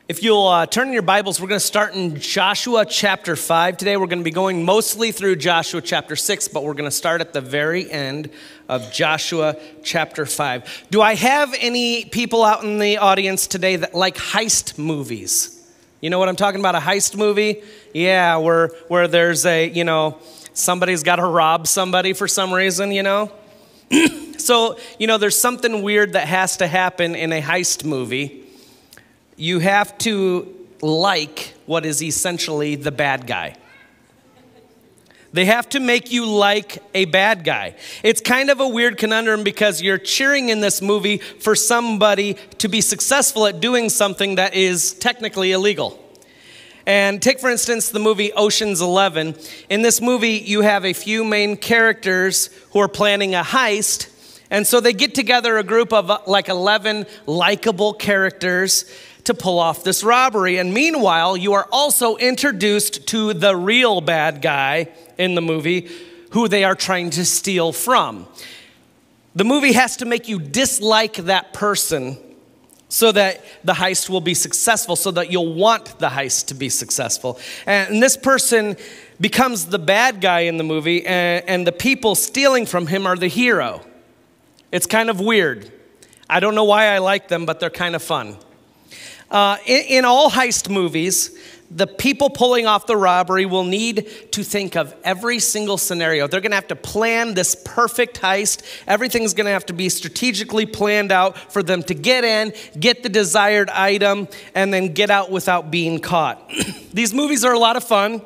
If you'll turn in your Bibles, we're going to start in Joshua chapter 5 today. We're going to be going mostly through Joshua chapter 6, but we're going to start at the very end of Joshua chapter 5. Do I have any people out in the audience today that like heist movies? You know what I'm talking about, a heist movie? Yeah, where there's somebody's got to rob somebody for some reason, So, there's something weird that has to happen in a heist movie. You have to like what is essentially the bad guy. They have to make you like a bad guy. It's kind of a weird conundrum because you're cheering in this movie for somebody to be successful at doing something that is technically illegal. And take, for instance, the movie Ocean's 11. In this movie, you have a few main characters who are planning a heist. And so they get together a group of 11 likable characters to pull off this robbery. And meanwhile, you are also introduced to the real bad guy in the movie who they are trying to steal from. The movie has to make you dislike that person so that the heist will be successful, so that you'll want the heist to be successful. And this person becomes the bad guy in the movie, and the people stealing from him are the hero. It's kind of weird. I don't know why I like them, but they're kind of fun. In all heist movies, the people pulling off the robbery will need to think of every single scenario. They're going to have to plan this perfect heist. Everything's going to have to be strategically planned out for them to get in, get the desired item, and then get out without being caught. These movies are a lot of fun,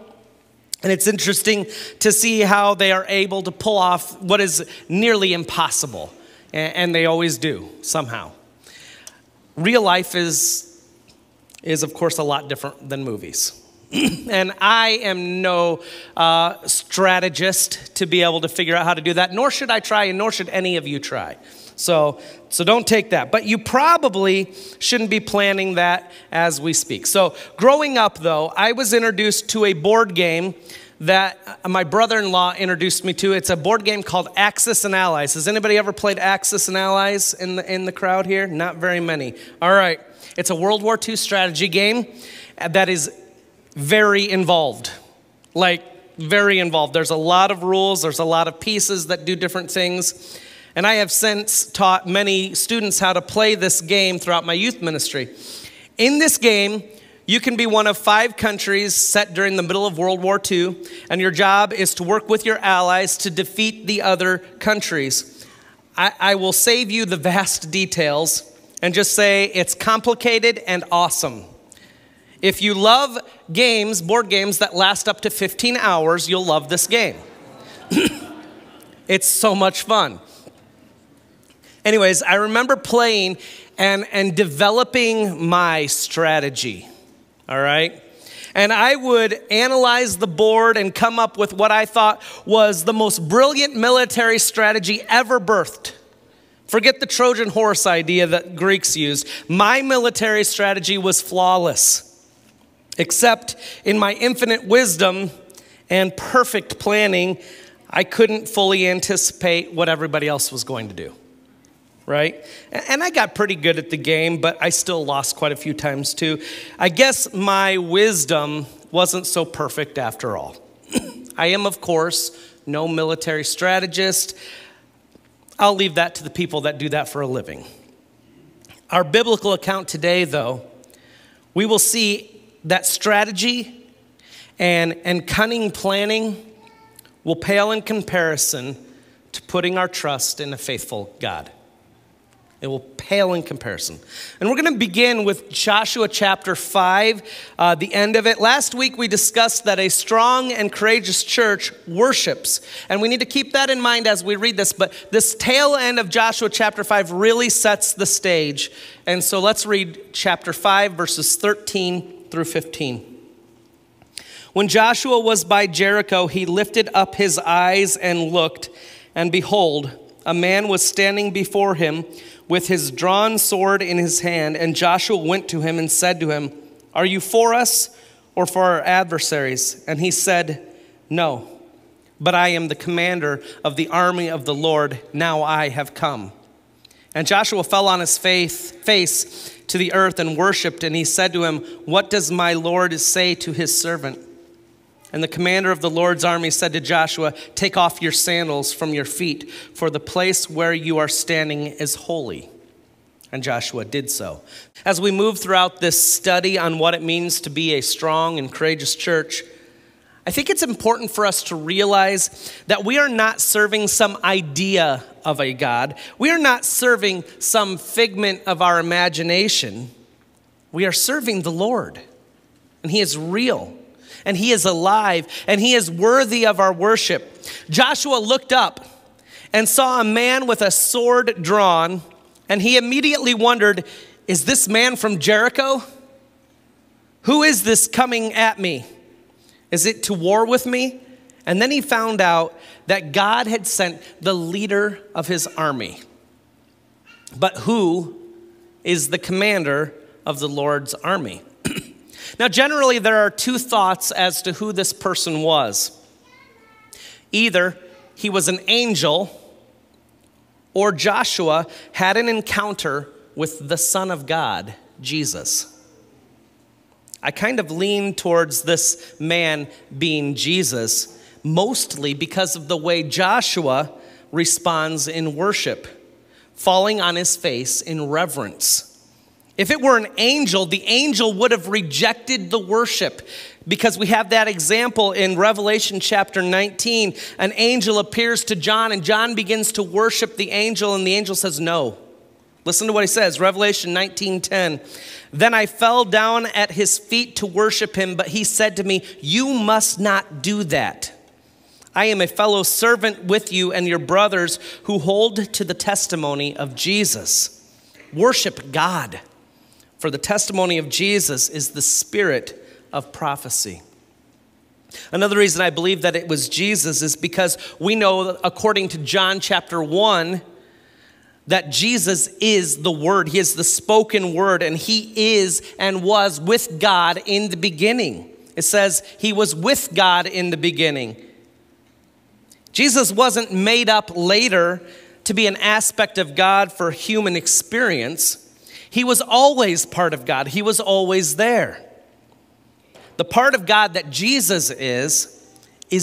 and it's interesting to see how they are able to pull off what is nearly impossible, and they always do, somehow. Real life is of course a lot different than movies. And I am no strategist to be able to figure out how to do that, nor should I try, and nor should any of you try. So don't take that. But you probably shouldn't be planning that as we speak. So growing up, though, I was introduced to a board game that my brother-in-law introduced me to. It's a board game called Axis and Allies. Has anybody ever played Axis and Allies in the crowd here? Not very many. All right. It's a World War II strategy game that is very involved. Very involved. There's a lot of rules. There's a lot of pieces that do different things. And I have since taught many students how to play this game throughout my youth ministry. In this game, you can be one of 5 countries set during the middle of World War II, and your job is to work with your allies to defeat the other countries. I will save you the vast details and just say it's complicated and awesome. If you love games, board games that last up to 15 hours, you'll love this game. It's so much fun. Anyways, I remember playing and developing my strategy, all right? And I would analyze the board and come up with what I thought was the most brilliant military strategy ever birthed. Forget the Trojan horse idea that Greeks used. My military strategy was flawless, except in my infinite wisdom and perfect planning, I couldn't fully anticipate what everybody else was going to do, right? And I got pretty good at the game, but I still lost quite a few times too. I guess my wisdom wasn't so perfect after all. I am, of course, no military strategist. I'll leave that to the people that do that for a living. Our biblical account today, though, we will see that strategy and cunning planning will pale in comparison to putting our trust in a faithful God. It will pale in comparison. And we're going to begin with Joshua chapter 5, the end of it. Last week we discussed that a strong and courageous church worships. And we need to keep that in mind as we read this. But this tail end of Joshua chapter 5 really sets the stage. And so let's read chapter 5, verses 13 through 15. When Joshua was by Jericho, he lifted up his eyes and looked, and behold, a man was standing before him with his drawn sword in his hand. And Joshua went to him and said to him, "Are you for us or for our adversaries?" And he said, "No, but I am the commander of the army of the Lord. Now I have come." And Joshua fell on his face, to the earth and worshiped. And he said to him, "What does my Lord say to his servant?" And the commander of the Lord's army said to Joshua, "Take off your sandals from your feet, for the place where you are standing is holy." And Joshua did so. As we move throughout this study on what it means to be a strong and courageous church, I think it's important for us to realize that we are not serving some idea of a God. We are not serving some figment of our imagination. We are serving the Lord. And he is real. And he is alive. And he is worthy of our worship. Joshua looked up and saw a man with a sword drawn. And he immediately wondered, "Is this man from Jericho? Who is this coming at me? Is it to war with me?" And then he found out that God had sent the leader of his army. But who is the commander of the Lord's army? Now, generally, there are two thoughts as to who this person was. Either he was an angel, or Joshua had an encounter with the Son of God, Jesus. I kind of lean towards this man being Jesus, mostly because of the way Joshua responds in worship, falling on his face in reverence. If it were an angel, the angel would have rejected the worship, because we have that example in Revelation chapter 19. An angel appears to John, and John begins to worship the angel, and the angel says no. Listen to what he says, Revelation 19:10. "Then I fell down at his feet to worship him, but he said to me, 'You must not do that. I am a fellow servant with you and your brothers who hold to the testimony of Jesus.'" Worship God, for the testimony of Jesus is the spirit of prophecy. Another reason I believe that it was Jesus is because we know, according to John chapter 1, that Jesus is the Word. He is the spoken Word, and he is and was with God in the beginning. It says he was with God in the beginning. Jesus wasn't made up later to be an aspect of God for human experience. He was always part of God. He was always there. The part of God that Jesus is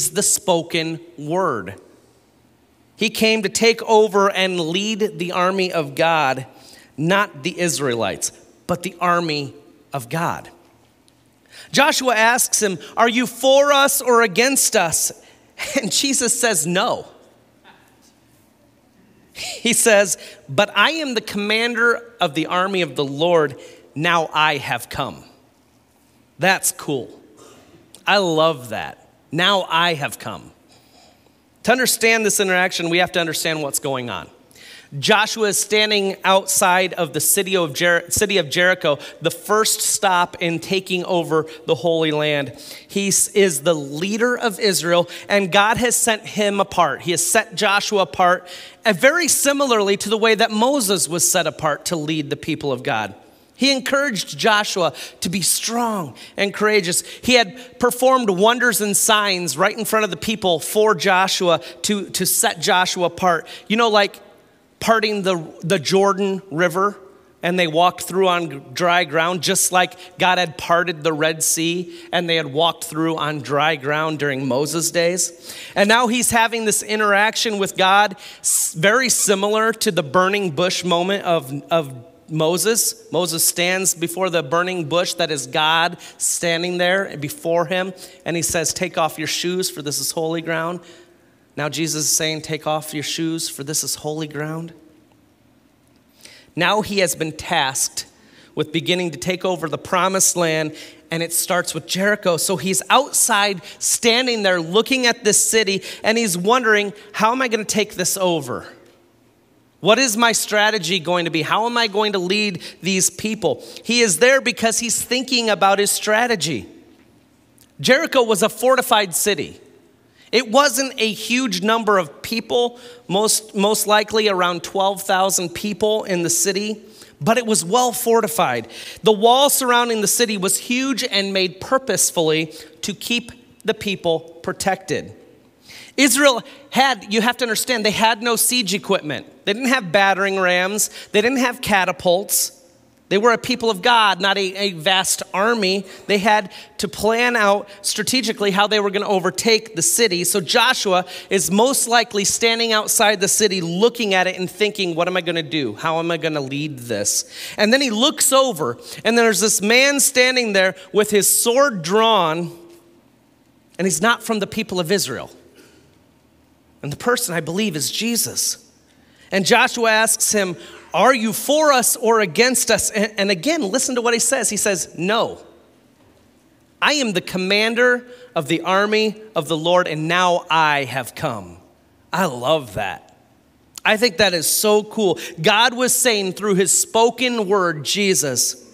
the spoken Word. He came to take over and lead the army of God, not the Israelites, but the army of God. Joshua asks him, "Are you for us or against us?" And Jesus says no. He says, "But I am the commander of the army of the Lord. Now I have come." That's cool. I love that. Now I have come. To understand this interaction, we have to understand what's going on. Joshua is standing outside of the city of Jericho, the first stop in taking over the Holy Land. He is the leader of Israel, and God has sent him apart. He has set Joshua apart, and very similarly to the way that Moses was set apart to lead the people of God. He encouraged Joshua to be strong and courageous. He had performed wonders and signs right in front of the people for Joshua to set Joshua apart. You know, like parting the Jordan River, and they walked through on dry ground, just like God had parted the Red Sea and they had walked through on dry ground during Moses' days. And now he's having this interaction with God, very similar to the burning bush moment of Moses. Moses stands before the burning bush that is God standing there before him, and he says, "Take off your shoes, for this is holy ground." Now Jesus is saying, "Take off your shoes, for this is holy ground." Now he has been tasked with beginning to take over the promised land, and it starts with Jericho. So he's outside, standing there, looking at this city, and he's wondering, how am I going to take this over? What is my strategy going to be? How am I going to lead these people? He is there because he's thinking about his strategy. Jericho was a fortified city. It wasn't a huge number of people, most likely around 12,000 people in the city, but it was well fortified. The wall surrounding the city was huge and made purposefully to keep the people protected. Israel had, you have to understand, they had no siege equipment. They didn't have battering rams. They didn't have catapults. They were a people of God, not a vast army. They had to plan out strategically how they were going to overtake the city. So Joshua is most likely standing outside the city looking at it and thinking, what am I going to do? How am I going to lead this? And then he looks over, and there's this man standing there with his sword drawn, and he's not from the people of Israel. And the person, I believe, is Jesus. And Joshua asks him, are you for us or against us? And again, listen to what he says. He says, no. I am the commander of the army of the Lord, and now I have come. I love that. I think that is so cool. God was saying through his spoken word, Jesus,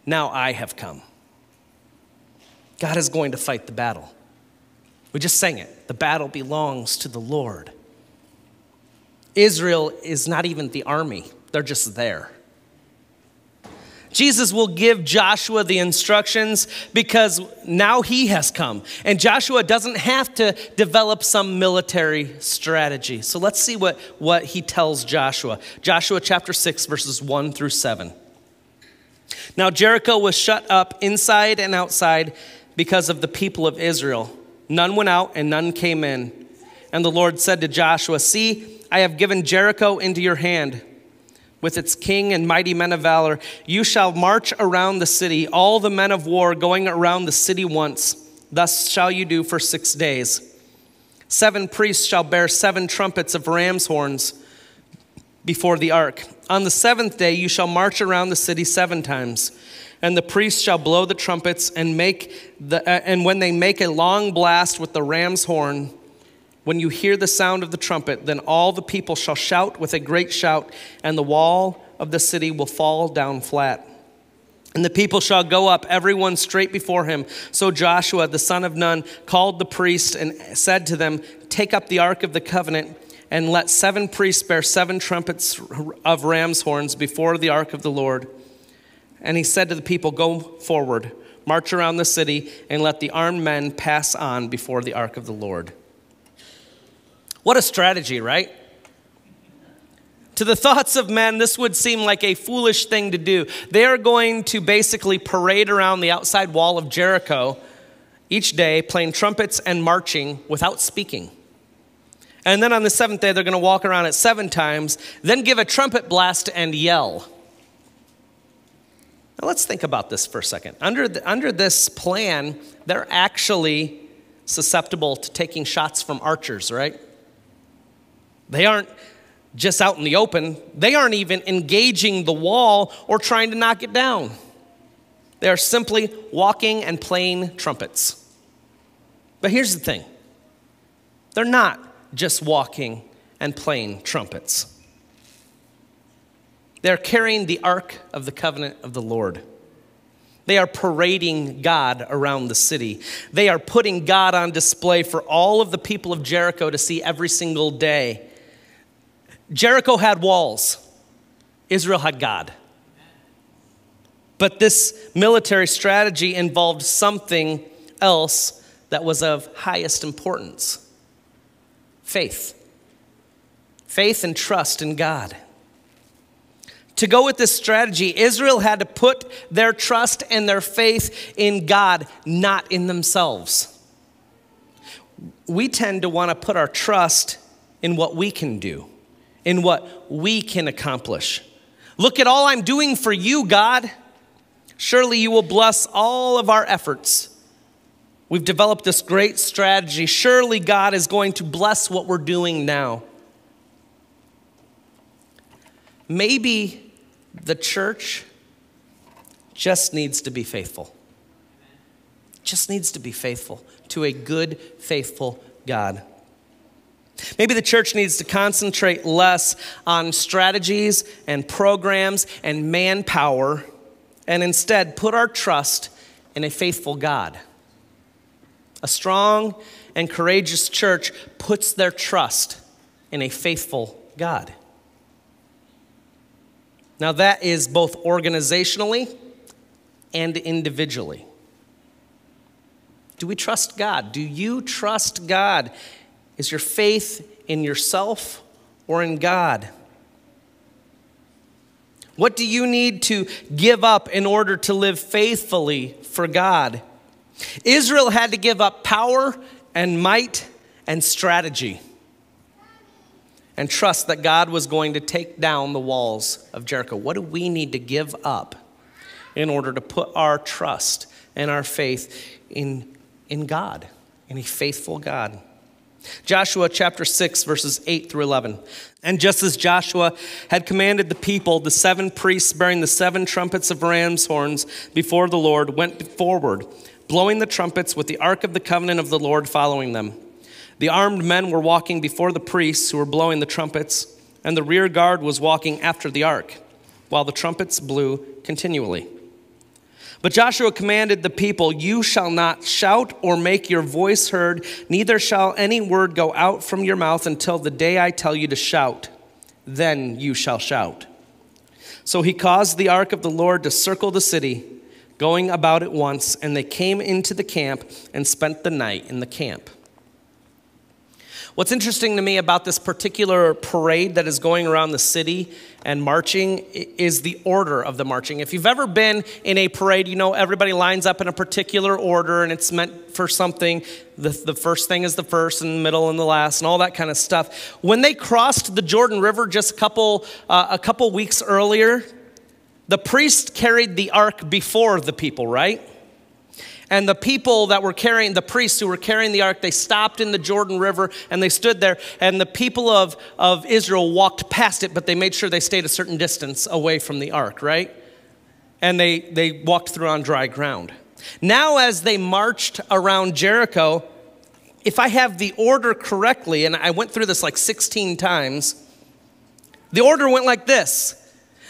now I have come. God is going to fight the battle. We just sang it. The battle belongs to the Lord. Israel is not even the army. They're just there. Jesus will give Joshua the instructions because now he has come. And Joshua doesn't have to develop some military strategy. So let's see what he tells Joshua. Joshua chapter 6, verses 1 through 7. Now Jericho was shut up inside and outside because of the people of Israel. None went out and none came in. And the Lord said to Joshua, see, I have given Jericho into your hand, with its king and mighty men of valor. You shall march around the city, all the men of war going around the city once. Thus shall you do for 6 days. 7 priests shall bear 7 trumpets of ram's horns before the ark. On the 7th day you shall march around the city 7 times. And the priests shall blow the trumpets and when they make a long blast with the ram's horn, when you hear the sound of the trumpet, then all the people shall shout with a great shout, and the wall of the city will fall down flat. And the people shall go up, everyone straight before him. So Joshua, the son of Nun, called the priests and said to them, take up the ark of the covenant, and let 7 priests bear 7 trumpets of ram's horns before the ark of the Lord. And he said to the people, go forward, march around the city, and let the armed men pass on before the ark of the Lord. What a strategy, right? To the thoughts of men, this would seem like a foolish thing to do. They are going to basically parade around the outside wall of Jericho each day, playing trumpets and marching without speaking. And then on the 7th day, they're going to walk around it 7 times, then give a trumpet blast and yell. Now let's think about this for a second. Under this plan, they're actually susceptible to taking shots from archers, right? They aren't just out in the open. They aren't even engaging the wall or trying to knock it down. They are simply walking and playing trumpets. But here's the thing. They're not just walking and playing trumpets. They're carrying the Ark of the Covenant of the Lord. They are parading God around the city. They are putting God on display for all of the people of Jericho to see every single day. Jericho had walls. Israel had God. But this military strategy involved something else that was of highest importance. Faith. Faith and trust in God. To go with this strategy, Israel had to put their trust and their faith in God, not in themselves. We tend to want to put our trust in what we can do, in what we can accomplish. Look at all I'm doing for you, God. Surely you will bless all of our efforts. We've developed this great strategy. Surely God is going to bless what we're doing now. Maybe the church just needs to be faithful. Just needs to be faithful to a good, faithful God. Maybe the church needs to concentrate less on strategies and programs and manpower and instead put our trust in a faithful God. A strong and courageous church puts their trust in a faithful God. Now that is both organizationally and individually. Do we trust God? Do you trust God? Is your faith in yourself or in God? What do you need to give up in order to live faithfully for God? Israel had to give up power and might and strategy and trust that God was going to take down the walls of Jericho. What do we need to give up in order to put our trust and our faith in God, in a faithful God? Joshua chapter 6, verses 8 through 11. And just as Joshua had commanded the people, the 7 priests bearing the 7 trumpets of ram's horns before the Lord went forward, blowing the trumpets with the ark of the covenant of the Lord following them. The armed men were walking before the priests who were blowing the trumpets, and the rear guard was walking after the ark, while the trumpets blew continually. But Joshua commanded the people, "You shall not shout or make your voice heard, neither shall any word go out from your mouth until the day I tell you to shout. Then you shall shout." So he caused the ark of the Lord to circle the city, going about it once, and they came into the camp and spent the night in the camp. What's interesting to me about this particular parade that is going around the city and marching is the order of the marching. If you've ever been in a parade, you know everybody lines up in a particular order and it's meant for something. The first thing is the first and the middle and the last and all that kind of stuff. When they crossed the Jordan River just a couple weeks earlier, the priest carried the ark before the people, right? And the people that were carrying, the priests who were carrying the ark, they stopped in the Jordan River and they stood there. And the people of Israel walked past it, but they made sure they stayed a certain distance away from the ark, right? And they walked through on dry ground. Now as they marched around Jericho, if I have the order correctly, and I went through this like 16 times, the order went like this.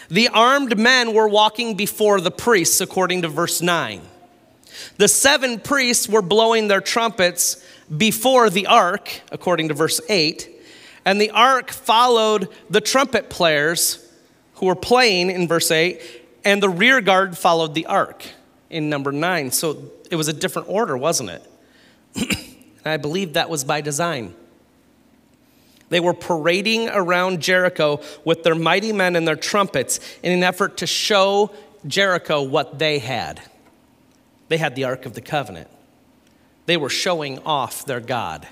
The armed men were walking before the priests, according to verse 9. The 7 priests were blowing their trumpets before the ark, according to verse 8. And the ark followed the trumpet players who were playing in verse 8. And the rear guard followed the ark in number 9. So it was a different order, wasn't it? And I believe that was by design. They were parading around Jericho with their mighty men and their trumpets in an effort to show Jericho what they had. They had the Ark of the Covenant. They were showing off their God.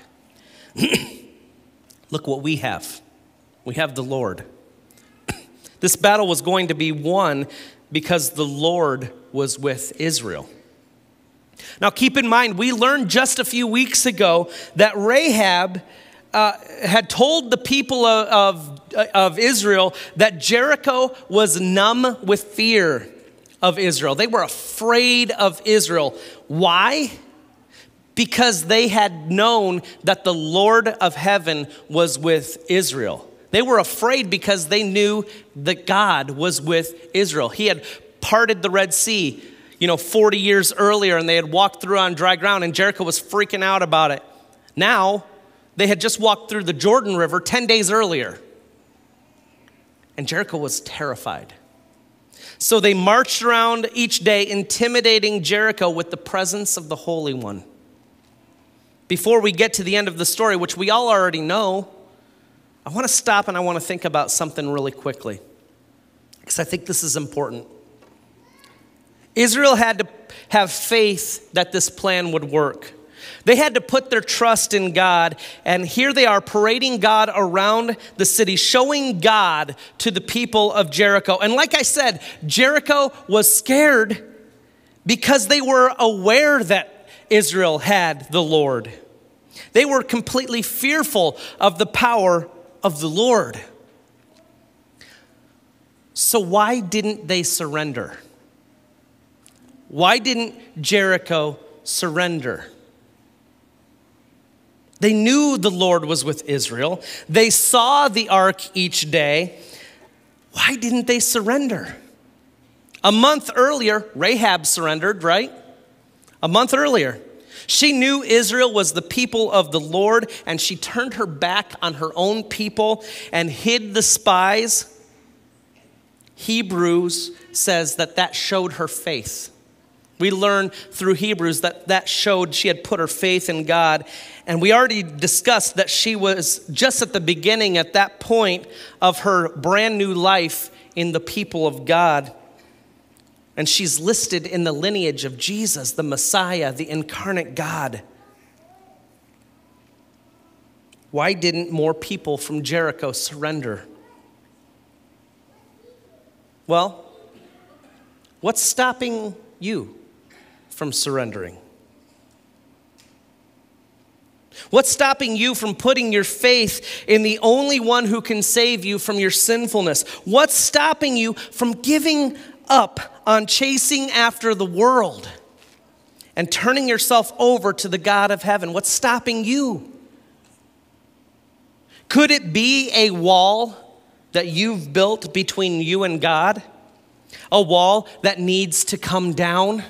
Look what we have. We have the Lord. This battle was going to be won because the Lord was with Israel. Now keep in mind, we learned just a few weeks ago that Rahab had told the people of Israel that Jericho was numb with fear of Israel. They were afraid of Israel. Why? Because they had known that the Lord of heaven was with Israel. They were afraid because they knew that God was with Israel. He had parted the Red Sea, 40 years earlier, and they had walked through on dry ground, and Jericho was freaking out about it. Now, they had just walked through the Jordan River 10 days earlier, and Jericho was terrified. So they marched around each day, intimidating Jericho with the presence of the Holy One. Before we get to the end of the story, which we all already know, I want to stop and I want to think about something really quickly, because I think this is important. Israel had to have faith that this plan would work. They had to put their trust in God, and here they are parading God around the city, showing God to the people of Jericho. And like I said, Jericho was scared because they were aware that Israel had the Lord. They were completely fearful of the power of the Lord. So why didn't they surrender? Why didn't Jericho surrender? They knew the Lord was with Israel. They saw the ark each day. Why didn't they surrender? A month earlier, Rahab surrendered, right? A month earlier. She knew Israel was the people of the Lord, and she turned her back on her own people and hid the spies. Hebrews says that showed her faith. We learn through Hebrews that showed she had put her faith in God. And we already discussed that she was just at the beginning, at that point of her brand new life in the people of God. And she's listed in the lineage of Jesus, the Messiah, the incarnate God. Why didn't more people from Jericho surrender? Well, what's stopping you from surrendering? What's stopping you from putting your faith in the only one who can save you from your sinfulness? What's stopping you from giving up on chasing after the world and turning yourself over to the God of heaven? What's stopping you? Could it be a wall that you've built between you and God? A wall that needs to come down?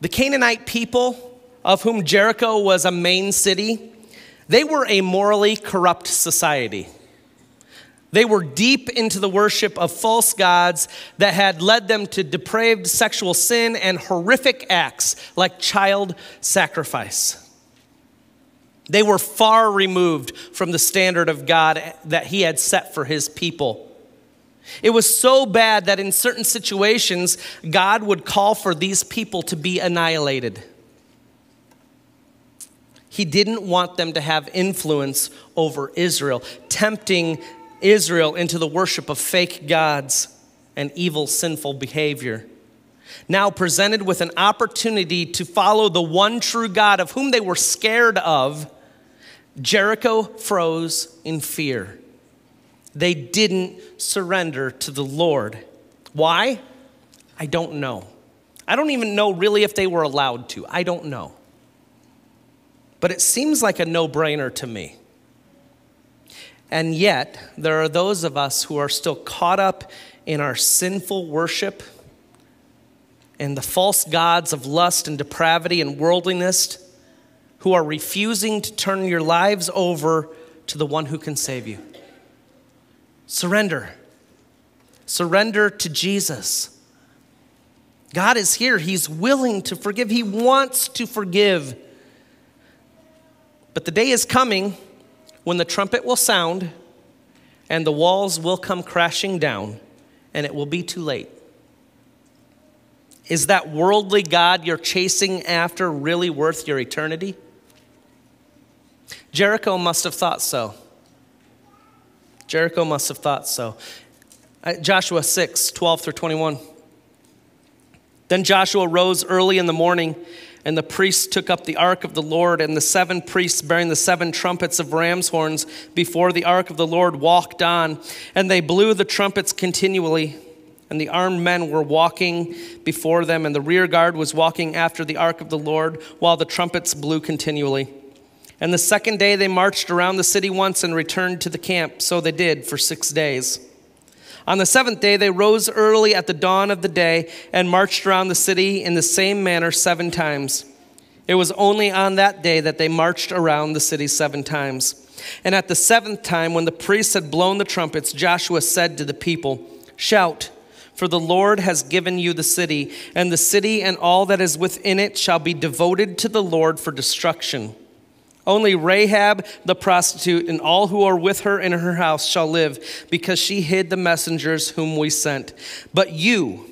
The Canaanite people, of whom Jericho was a main city, they were a morally corrupt society. They were deep into the worship of false gods that had led them to depraved sexual sin and horrific acts like child sacrifice. They were far removed from the standard of God that he had set for his people. It was so bad that in certain situations, God would call for these people to be annihilated. He didn't want them to have influence over Israel, tempting Israel into the worship of fake gods and evil, sinful behavior. Now presented with an opportunity to follow the one true God of whom they were scared of, Jericho froze in fear. They didn't surrender to the Lord. Why? I don't know. I don't even know really if they were allowed to. I don't know. But it seems like a no-brainer to me. And yet, there are those of us who are still caught up in our sinful worship and the false gods of lust and depravity and worldliness, who are refusing to turn your lives over to the one who can save you. Surrender. Surrender to Jesus. God is here. He's willing to forgive. He wants to forgive. But the day is coming when the trumpet will sound and the walls will come crashing down, and it will be too late. Is that worldly God you're chasing after really worth your eternity? Jericho must have thought so. Jericho must have thought so. Joshua 6, 12 through 21. Then Joshua rose early in the morning, and the priests took up the ark of the Lord, and the 7 priests bearing the 7 trumpets of ram's horns before the ark of the Lord walked on, and they blew the trumpets continually. And the armed men were walking before them, and the rear guard was walking after the ark of the Lord, while the trumpets blew continually. And the second day they marched around the city once and returned to the camp. So they did for 6 days. On the 7th day they rose early at the dawn of the day and marched around the city in the same manner 7 times. It was only on that day that they marched around the city 7 times. And at the 7th time, when the priests had blown the trumpets, Joshua said to the people, "Shout, for the Lord has given you the city, and the city and all that is within it shall be devoted to the Lord for destruction. Only Rahab the prostitute and all who are with her in her house shall live, because she hid the messengers whom we sent. But you,"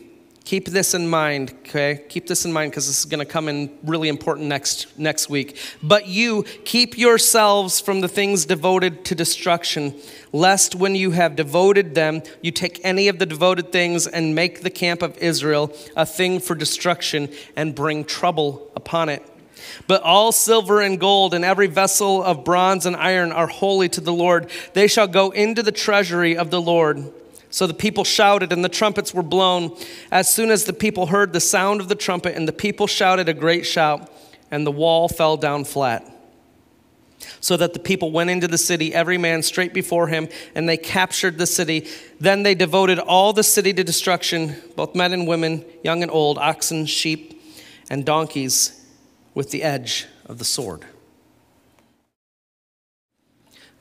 keep this in mind, okay? Keep this in mind, because this is going to come in really important next week. "But you keep yourselves from the things devoted to destruction, lest when you have devoted them, you take any of the devoted things and make the camp of Israel a thing for destruction and bring trouble upon it. But all silver and gold and every vessel of bronze and iron are holy to the Lord. They shall go into the treasury of the Lord." So the people shouted, and the trumpets were blown. As soon as the people heard the sound of the trumpet, and the people shouted a great shout, and the wall fell down flat. So that the people went into the city, every man straight before him, and they captured the city. Then they devoted all the city to destruction, both men and women, young and old, oxen, sheep, and donkeys, with the edge of the sword.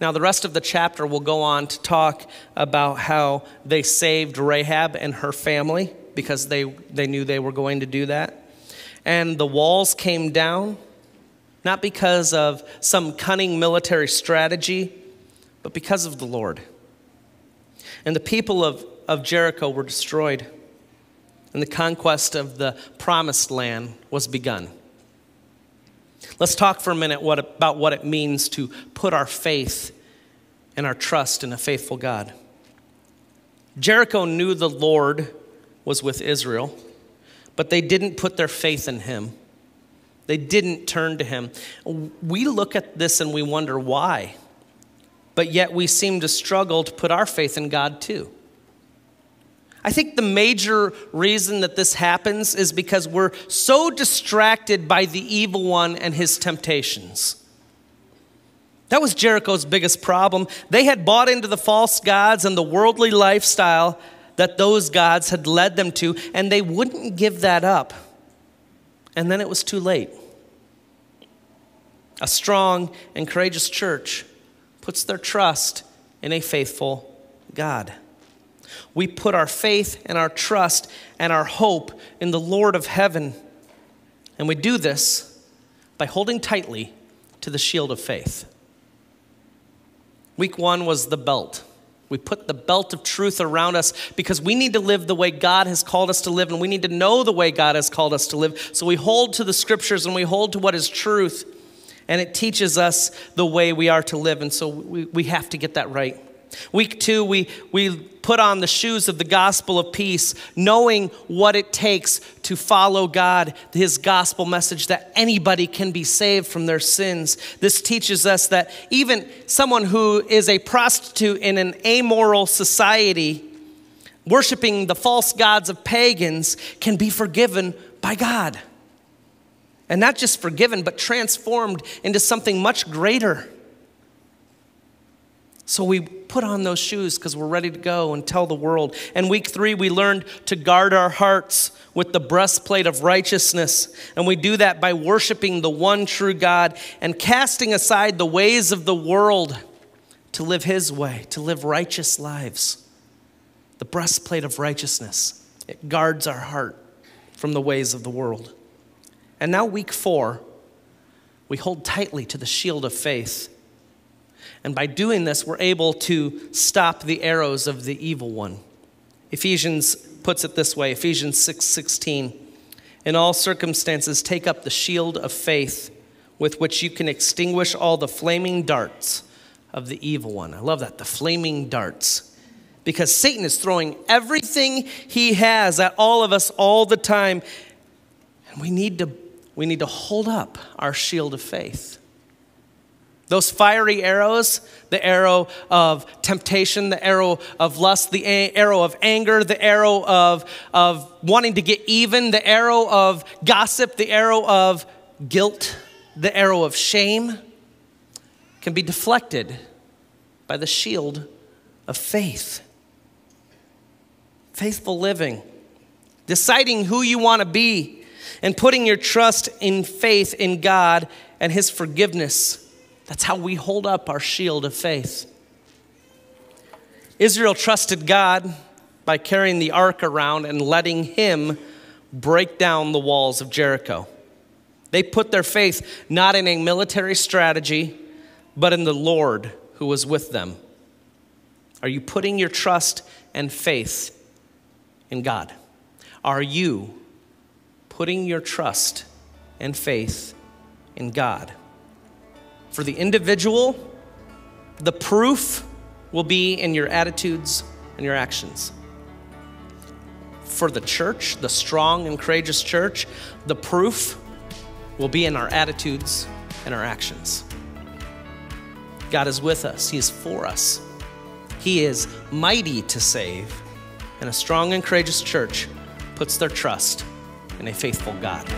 Now, the rest of the chapter will go on to talk about how they saved Rahab and her family, because they knew they were going to do that. And the walls came down, not because of some cunning military strategy, but because of the Lord. And the people of Jericho were destroyed, and the conquest of the promised land was begun. Let's talk for a minute about what it means to put our faith and our trust in a faithful God. Jericho knew the Lord was with Israel, but they didn't put their faith in him. They didn't turn to him. We look at this and we wonder why, but yet we seem to struggle to put our faith in God too. I think the major reason that this happens is because we're so distracted by the evil one and his temptations. That was Jericho's biggest problem. They had bought into the false gods and the worldly lifestyle that those gods had led them to, and they wouldn't give that up. And then it was too late. A strong and courageous church puts their trust in a faithful God. We put our faith and our trust and our hope in the Lord of heaven. And we do this by holding tightly to the shield of faith. Week 1 was the belt. We put the belt of truth around us because we need to live the way God has called us to live, and we need to know the way God has called us to live. So we hold to the scriptures and we hold to what is truth, and it teaches us the way we are to live, and so we have to get that right. Week 2, we put on the shoes of the gospel of peace, knowing what it takes to follow God, his gospel message that anybody can be saved from their sins. This teaches us that even someone who is a prostitute in an amoral society, worshiping the false gods of pagans, can be forgiven by God. And not just forgiven, but transformed into something much greater. So we put on those shoes because we're ready to go and tell the world. And week 3, we learned to guard our hearts with the breastplate of righteousness. And we do that by worshiping the one true God and casting aside the ways of the world to live his way, to live righteous lives. The breastplate of righteousness. It guards our heart from the ways of the world. And now week 4, we hold tightly to the shield of faith. And by doing this, we're able to stop the arrows of the evil one. Ephesians puts it this way, Ephesians 6:16. In all circumstances, take up the shield of faith with which you can extinguish all the flaming darts of the evil one. I love that, the flaming darts. Because Satan is throwing everything he has at all of us all the time. And we need to hold up our shield of faith. Those fiery arrows, the arrow of temptation, the arrow of lust, the arrow of anger, the arrow of wanting to get even, the arrow of gossip, the arrow of guilt, the arrow of shame, can be deflected by the shield of faith. Faithful living, deciding who you want to be, and putting your trust in faith in God and his forgiveness. That's how we hold up our shield of faith. Israel trusted God by carrying the ark around and letting him break down the walls of Jericho. They put their faith not in a military strategy, but in the Lord who was with them. Are you putting your trust and faith in God? Are you putting your trust and faith in God? For the individual, the proof will be in your attitudes and your actions. For the church, the strong and courageous church, the proof will be in our attitudes and our actions. God is with us. He is for us. He is mighty to save. And a strong and courageous church puts their trust in a faithful God.